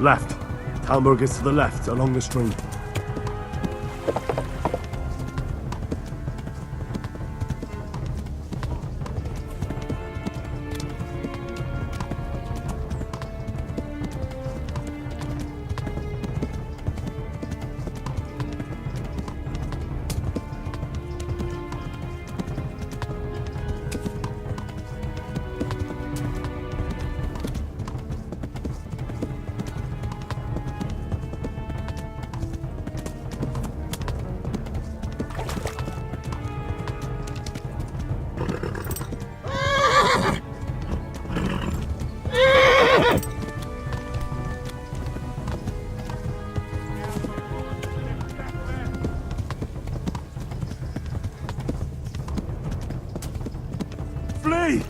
Left. Talmberg is to the left, along the stream. Flee!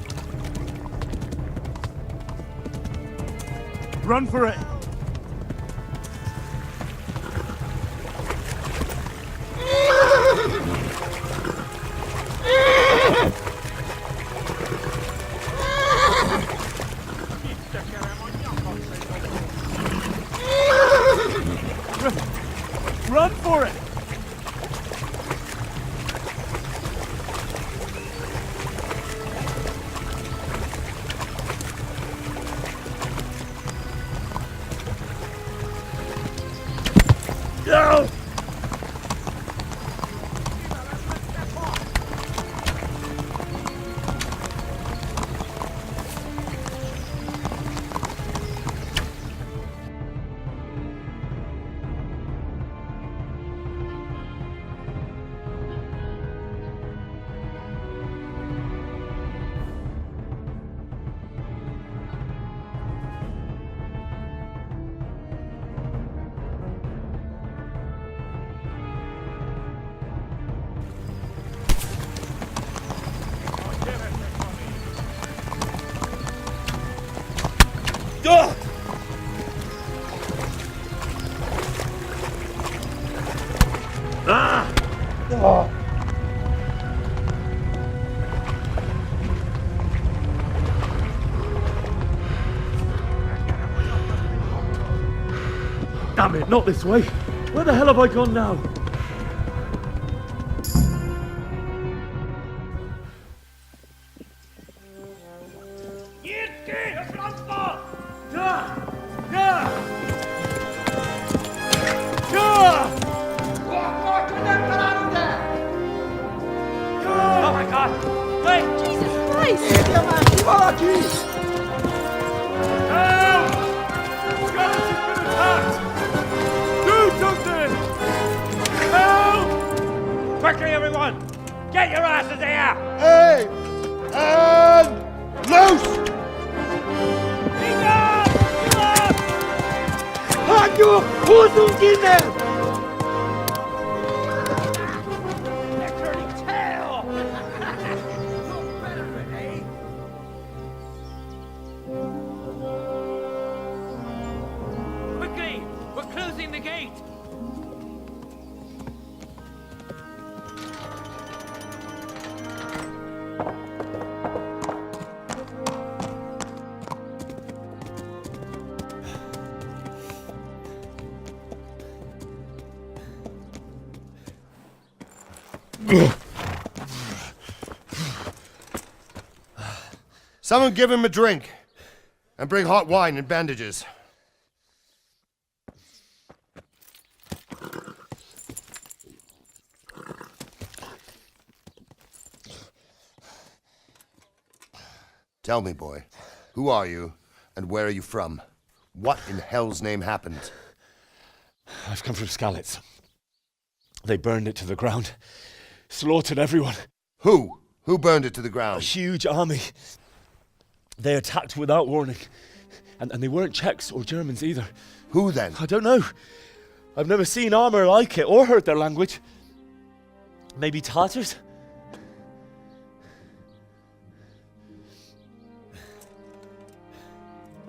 Run for it! Run for it! No! Damn it, not this way. Where the hell have I gone now? Oh my God! Wait! Jesus Christ! Help! Skeleton's been attacked! Do something! Help! Quickly, everyone! Get your asses here! Hey! And loose! Hanyo! Huzungine! They're turning tail! Quickly! We're closing the gate! Someone give him a drink. And bring hot wine and bandages. Tell me, boy, who are you and where are you from? What in hell's name happened? I've come from Skalitz. They burned it to the ground. Slaughtered everyone. Who? Who burned it to the A ground? huge army. They attacked without warning. And they weren't Czechs or Germans either. Who then? I don't know. I've never seen armor like it or heard their language. Maybe Tatars?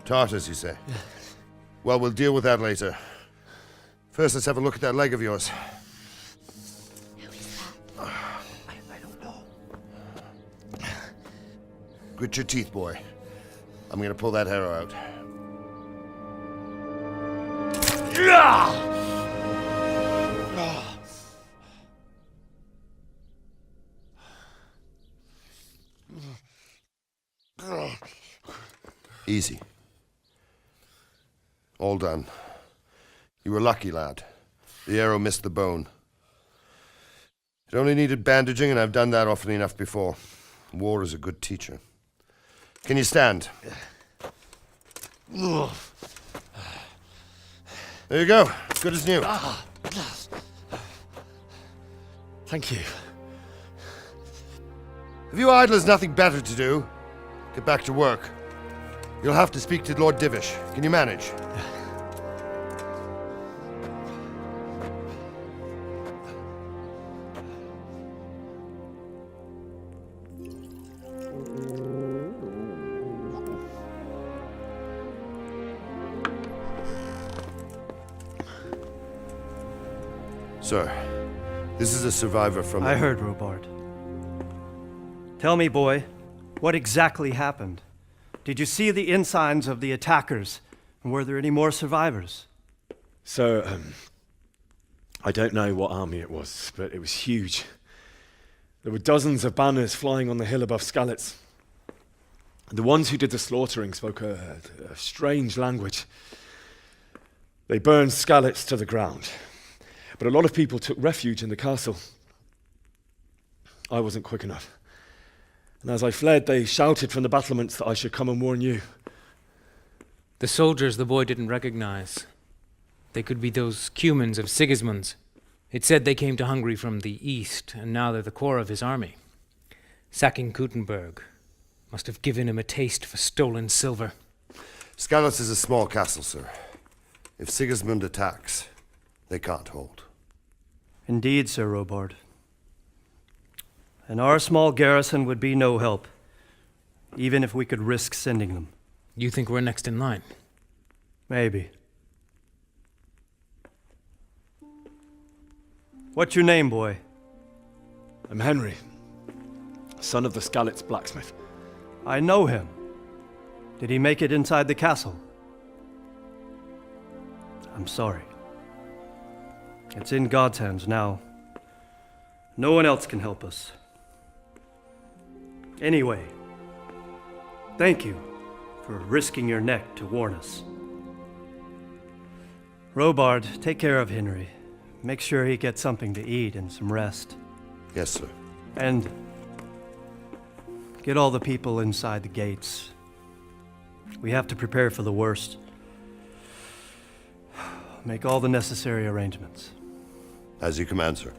Tartars, you say? Well, we'll deal with that later. First, let's have a look at that leg of yours. I don't know. Grit your teeth, boy. I'm gonna pull that arrow out. Easy. All done. You were lucky, lad. The arrow missed the bone. It only needed bandaging, and I've done that often enough before. War is a good teacher. Can you stand? There you go. Good as new. Thank you. If you idlers nothing better to do, get back to work. You'll have to speak to Lord Divish. Can you manage? Sir, this is a survivor from... I heard, Robard. Tell me, boy, what exactly happened? Did you see the ensigns of the attackers? And were there any more survivors? So, I don't know what army it was, but it was huge. There were dozens of banners flying on the hill above Skalitz. The ones who did the slaughtering spoke a strange language. They burned Skalitz to the ground. But a lot of people took refuge in the castle. I wasn't quick enough. And as I fled, they shouted from the battlements that I should come and warn you. The soldiers the boy didn't recognize. They could be those Cumans of Sigismund's. It said they came to Hungary from the east, and now they're the core of his army. Sacking Kuttenberg must have given him a taste for stolen silver. Skalitz is a small castle, sir. If Sigismund attacks, they can't hold. Indeed, Sir Robard. And our small garrison would be no help, even if we could risk sending them. You think we're next in line? Maybe. What's your name, boy? I'm Henry, son of the Skalitz blacksmith. I know him. Did he make it inside the castle? I'm sorry. It's in God's hands now. No one else can help us. Anyway, thank you for risking your neck to warn us. Robard, take care of Henry. Make sure he gets something to eat and some rest. Yes, sir. And get all the people inside the gates. We have to prepare for the worst. Make all the necessary arrangements. As you command, sir.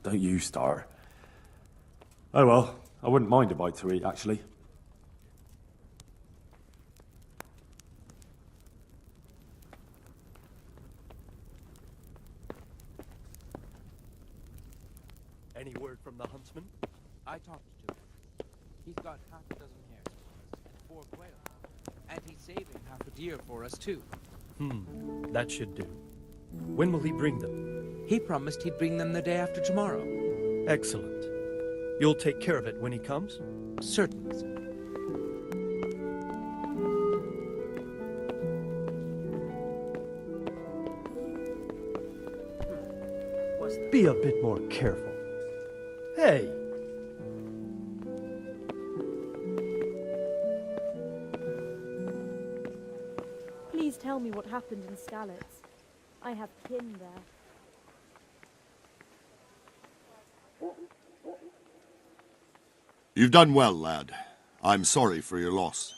Don't you start. Oh well, I wouldn't mind a bite to eat, actually. Any word from the huntsman? I talked to him. He's got half a dozen hares and 4 quail. And he's saving half a deer for us, too. That should do. When will he bring them? He promised he'd bring them the day after tomorrow. Excellent. You'll take care of it when he comes? Certainly, sir. Be a bit more careful. Hey! Please tell me what happened in Skalitz. I have kin there. You've done well, lad. I'm sorry for your loss.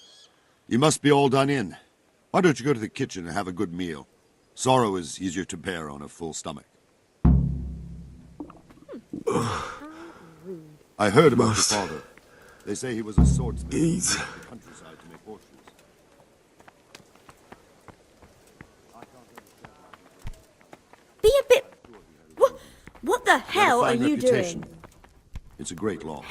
You must be all done in. Why don't you go to the kitchen and have a good meal? Sorrow is easier to bear on a full stomach. I heard about your father. They say he was a swordsman who moved to the countryside to make horseshoes. Be a bit... What the hell are you reputation. doing? It's a great loss.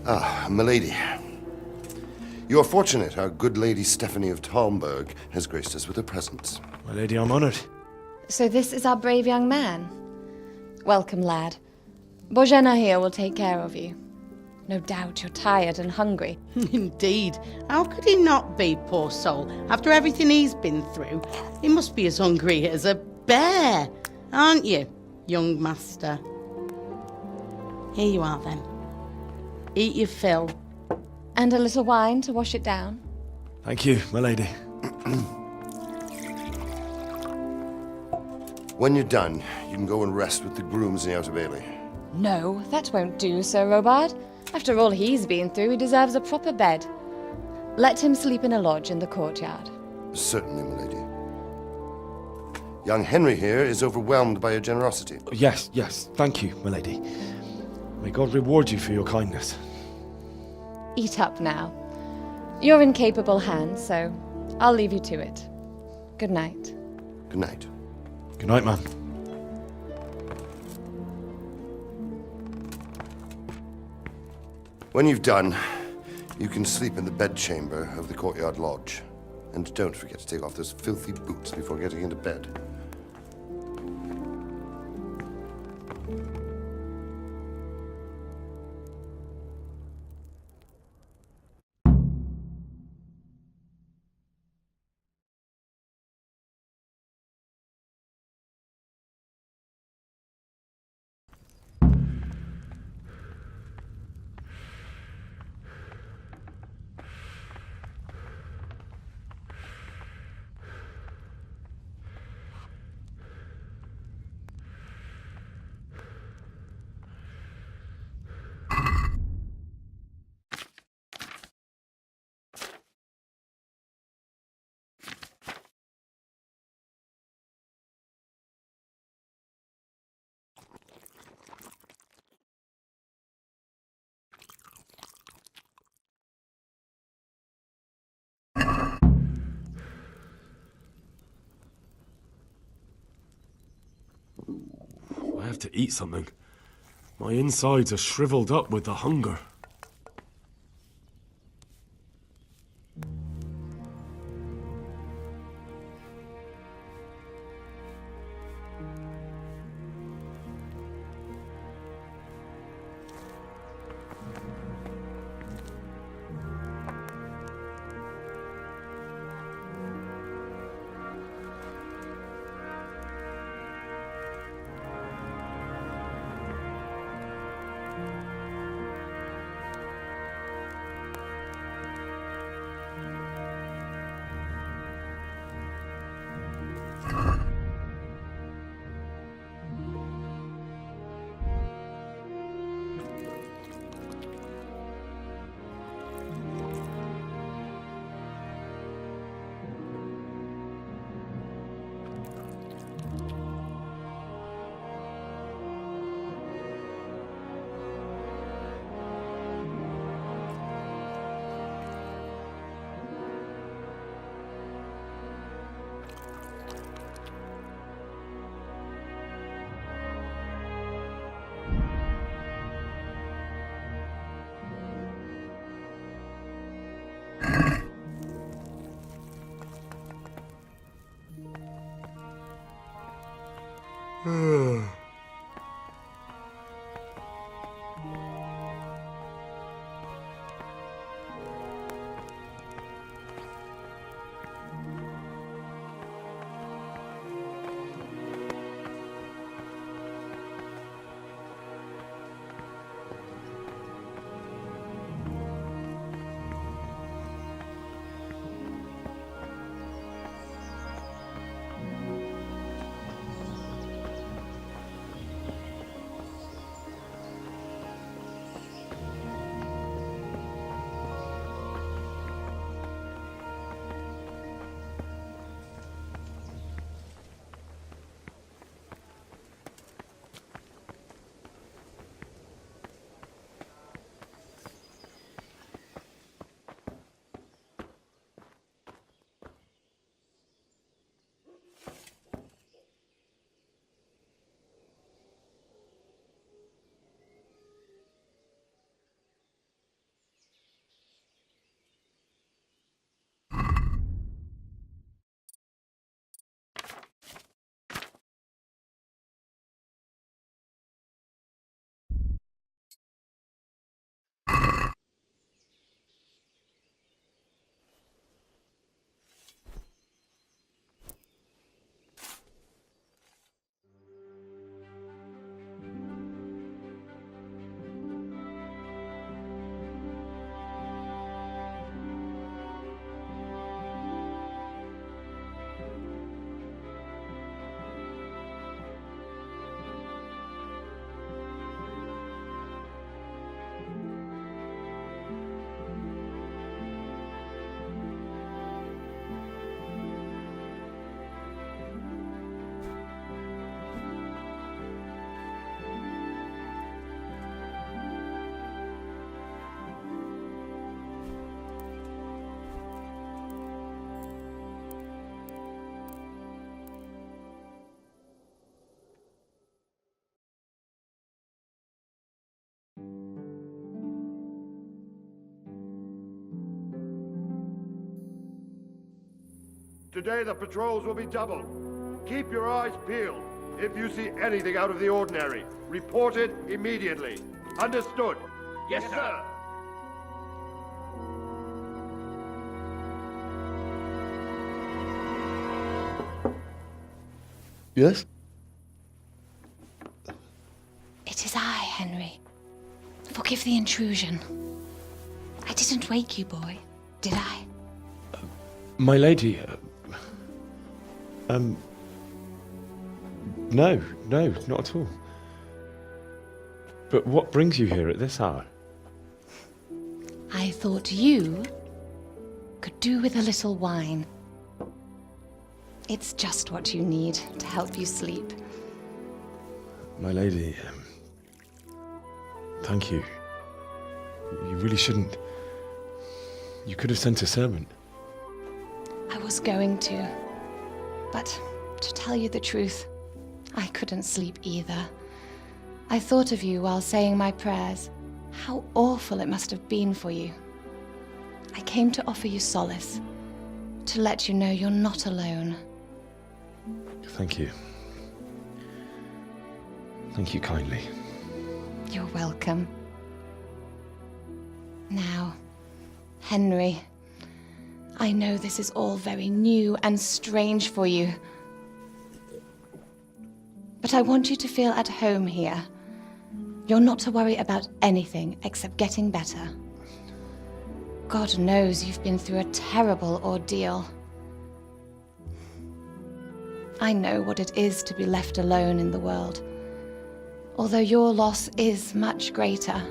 Ah, milady. You are fortunate our good lady Stephanie of Talmberg has graced us with her presence. My lady, I'm honored. So this is our brave young man. Welcome, lad. Bojena here will take care of you. No doubt you're tired and hungry. Indeed. How could he not be, poor soul? After everything he's been through, he must be as hungry as a bear, aren't you, young master? Here you are, then. Eat your fill. And a little wine to wash it down. Thank you, my lady. When you're done, you can go and rest with the grooms in the Outer Bailey. No, that won't do, Sir Robard. After all he's been through, he deserves a proper bed. Let him sleep in a lodge in the courtyard. Certainly, milady. Young Henry here is overwhelmed by your generosity. Yes, yes, thank you, my lady. May God reward you for your kindness. Eat up now. You're in capable hands, so I'll leave you to it. Good night. Good night. Good night, ma'am. When you've done, you can sleep in the bedchamber of the courtyard lodge. And don't forget to take off those filthy boots before getting into bed. I have to eat something. My insides are shriveled up with the hunger. Today the patrols will be doubled. Keep your eyes peeled. If you see anything out of the ordinary, report it immediately. Understood? Yes, sir. Yes? It is I, Henry. Forgive the intrusion. I didn't wake you, boy, did I? My lady, no, not at all. But what brings you here at this hour? I thought you could do with a little wine. It's just what you need to help you sleep. My lady, thank you. You really shouldn't. You could have sent a servant. I was going to. But to tell you the truth, I couldn't sleep either. I thought of you while saying my prayers. How awful it must have been for you. I came to offer you solace, to let you know you're not alone. Thank you. Thank you kindly. You're welcome. Now, Henry, I know this is all very new and strange for you. But I want you to feel at home here. You're not to worry about anything except getting better. God knows you've been through a terrible ordeal. I know what it is to be left alone in the world, although your loss is much greater.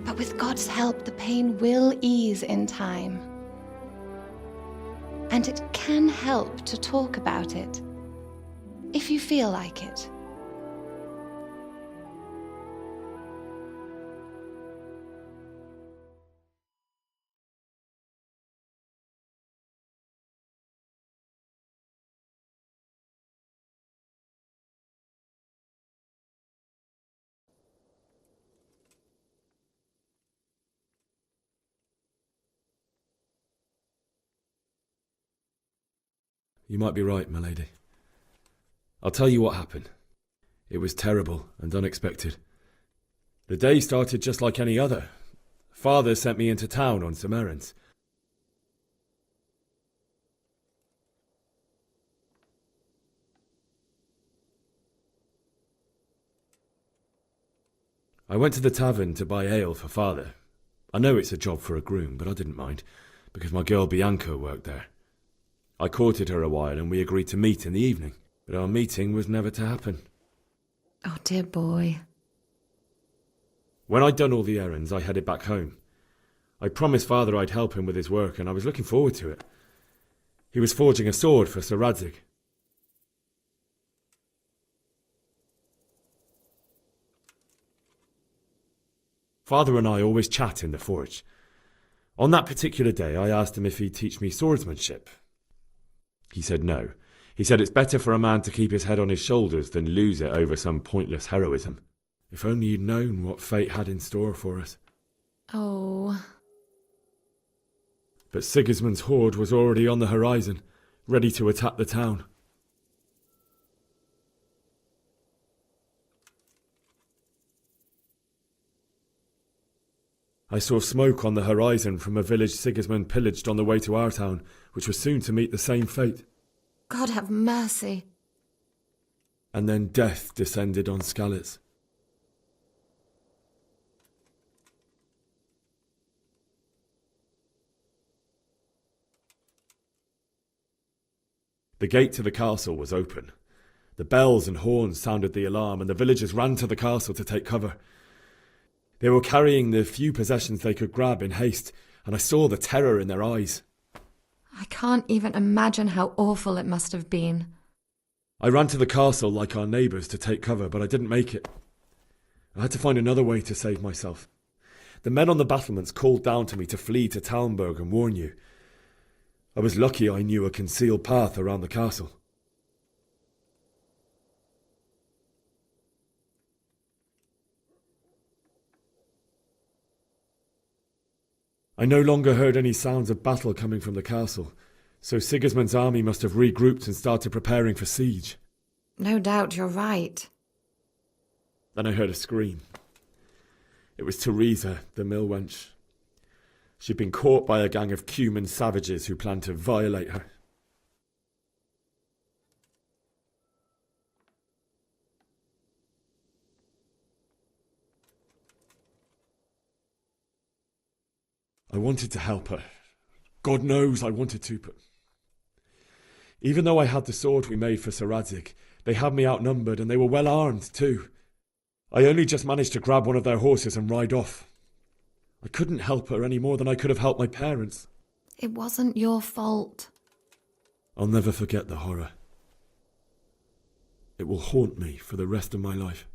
But with God's help, the pain will ease in time. And it can help to talk about it, if you feel like it. You might be right, my lady. I'll tell you what happened. It was terrible and unexpected. The day started just like any other. Father sent me into town on some errands. I went to the tavern to buy ale for Father. I know it's a job for a groom, but I didn't mind, because my girl Bianca worked there. I courted her a while and we agreed to meet in the evening, but our meeting was never to happen. Oh, dear boy. When I'd done all the errands, I headed back home. I promised Father I'd help him with his work, and I was looking forward to it. He was forging a sword for Sir Radzig. Father and I always chat in the forge. On that particular day, I asked him if he'd teach me swordsmanship. He said no. He said it's better for a man to keep his head on his shoulders than lose it over some pointless heroism. If only you'd known what fate had in store for us. Oh. But Sigismund's horde was already on the horizon, ready to attack the town. I saw smoke on the horizon from a village Sigismund pillaged on the way to our town, which was soon to meet the same fate. God have mercy. And then death descended on Skalitz. The gate to the castle was open. The bells and horns sounded the alarm, and the villagers ran to the castle to take cover. They were carrying the few possessions they could grab in haste, and I saw the terror in their eyes. I can't even imagine how awful it must have been. I ran to the castle like our neighbours to take cover, but I didn't make it. I had to find another way to save myself. The men on the battlements called down to me to flee to Talmberg and warn you. I was lucky I knew a concealed path around the castle. I no longer heard any sounds of battle coming from the castle, So Sigismund's army must have regrouped and started preparing for siege. No doubt you're right. Then I heard a scream. It was Teresa, the mill wench. She'd been caught by a gang of Cuman savages who planned to violate her. I wanted to help her. God knows I wanted to, but... Even though I had the sword we made for Sir Radzig, they had me outnumbered and they were well armed too. I only just managed to grab one of their horses and ride off. I couldn't help her any more than I could have helped my parents. It wasn't your fault. I'll never forget the horror. It will haunt me for the rest of my life.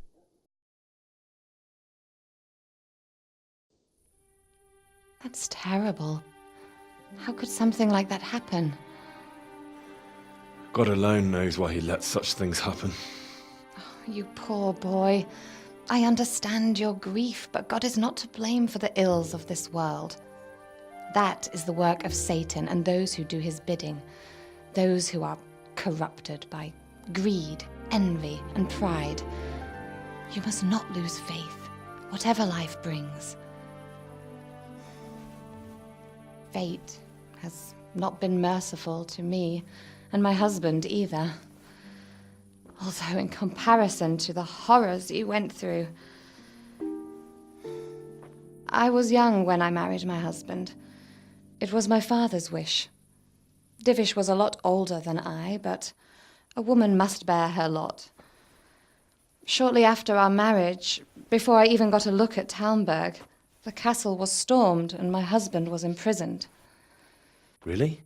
That's terrible. How could something like that happen? God alone knows why he lets such things happen. Oh, you poor boy. I understand your grief, but God is not to blame for the ills of this world. That is the work of Satan and those who do his bidding. Those who are corrupted by greed, envy, and pride. You must not lose faith, whatever life brings. Fate has not been merciful to me, and my husband either. Although in comparison to the horrors you went through. I was young when I married my husband. It was my father's wish. Divish was a lot older than I, but a woman must bear her lot. Shortly after our marriage, before I even got a look at Talmberg, the castle was stormed and my husband was imprisoned. Really?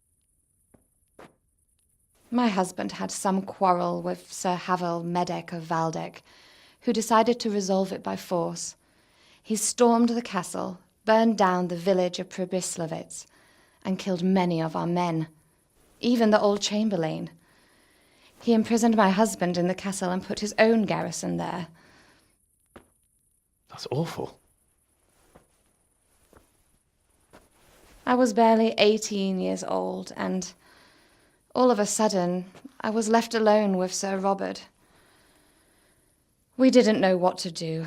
My husband had some quarrel with Sir Havel Medek of Valdek, who decided to resolve it by force. He stormed the castle, burned down the village of Pribyslavitz, and killed many of our men, even the old chamberlain. He imprisoned my husband in the castle and put his own garrison there. That's awful. I was barely 18 years old, and all of a sudden, I was left alone with Sir Robert. We didn't know what to do.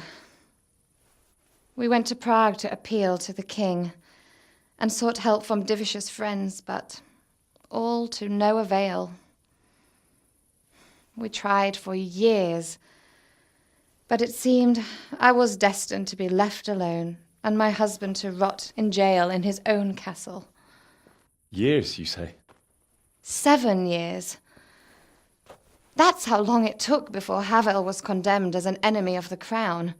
We went to Prague to appeal to the king and sought help from Divish's friends, but all to no avail. We tried for years, but it seemed I was destined to be left alone and my husband to rot in jail in his own castle. Years, you say? 7 years. That's how long it took before Havel was condemned as an enemy of the crown.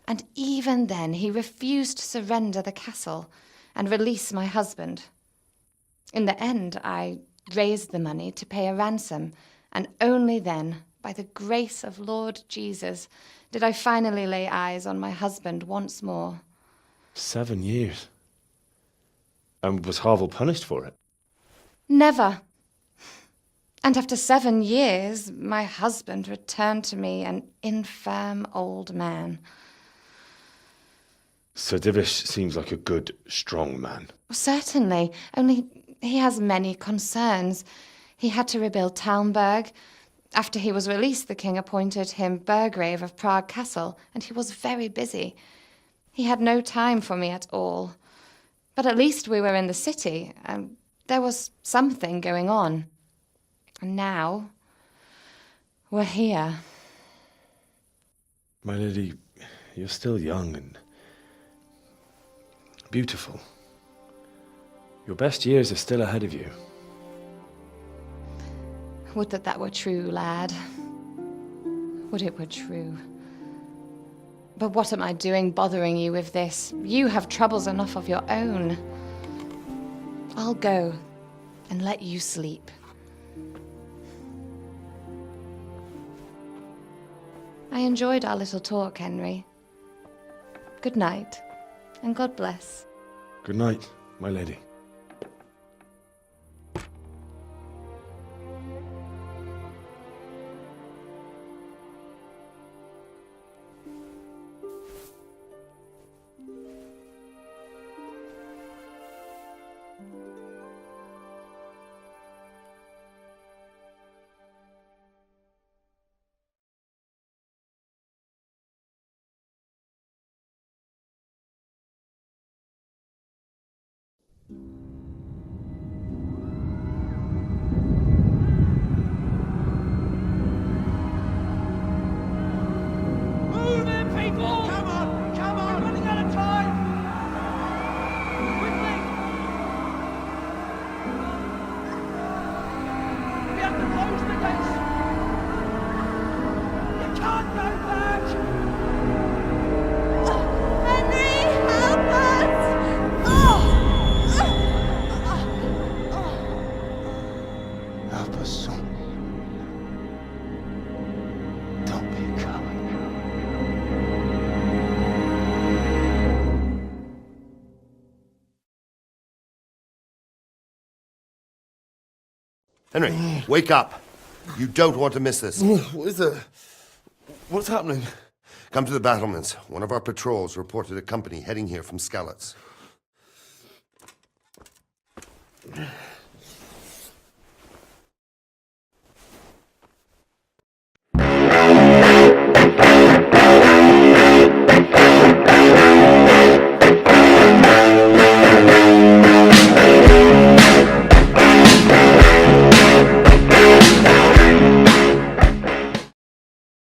And even then he refused to surrender the castle and release my husband. In the end, I raised the money to pay a ransom, and only then, by the grace of Lord Jesus, did I finally lay eyes on my husband once more. 7 years? And was Havel punished for it? Never. And after 7 years, my husband returned to me an infirm old man. Sir Divish seems like a good, strong man. Certainly, only he has many concerns. He had to rebuild Talmberg. After he was released, the king appointed him Burgrave of Prague Castle, and he was very busy. He had no time for me at all. But at least we were in the city, and there was something going on. And now, we're here. My lady, you're still young and beautiful. Your best years are still ahead of you. Would that that were true, lad. Would it were true. But what am I doing bothering you with this? You have troubles enough of your own. I'll go and let you sleep. I enjoyed our little talk, Henry. Good night, and God bless. Good night, my lady. up us, son. Don't be a coward. Henry, wake up. You don't want to miss this. What is it? What's happening? Come to the battlements. One of our patrols reported a company heading here from Skalitz.